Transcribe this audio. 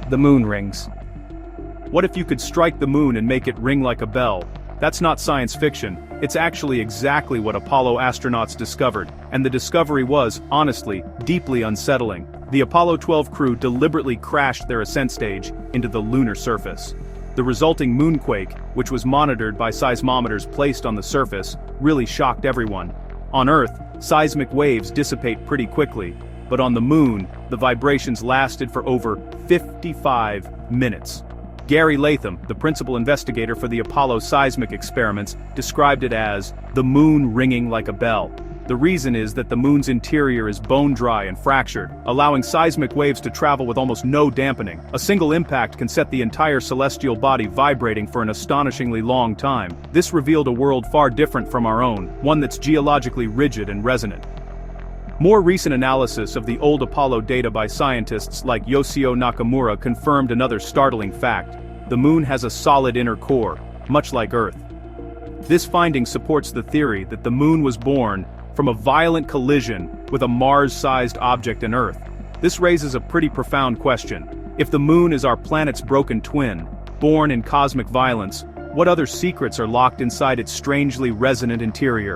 The moon rings. What if you could strike the moon and make it ring like a bell? That's not science fiction, it's actually exactly what Apollo astronauts discovered, and the discovery was, honestly, deeply unsettling. The Apollo 12 crew deliberately crashed their ascent stage into the lunar surface. The resulting moonquake, which was monitored by seismometers placed on the surface, really shocked everyone. On Earth, seismic waves dissipate pretty quickly, but on the moon, the vibrations lasted for over 55 minutes. Gary Latham, the principal investigator for the Apollo seismic experiments, described it as the moon ringing like a bell. The reason is that the moon's interior is bone-dry and fractured, allowing seismic waves to travel with almost no dampening. A single impact can set the entire celestial body vibrating for an astonishingly long time. This revealed a world far different from our own, one that's geologically rigid and resonant. More recent analysis of the old Apollo data by scientists like Yoshio Nakamura confirmed another startling fact. The moon has a solid inner core, much like Earth. This finding supports the theory that the moon was born from a violent collision with a Mars-sized object in Earth. This raises a pretty profound question. If the moon is our planet's broken twin, born in cosmic violence, what other secrets are locked inside its strangely resonant interior?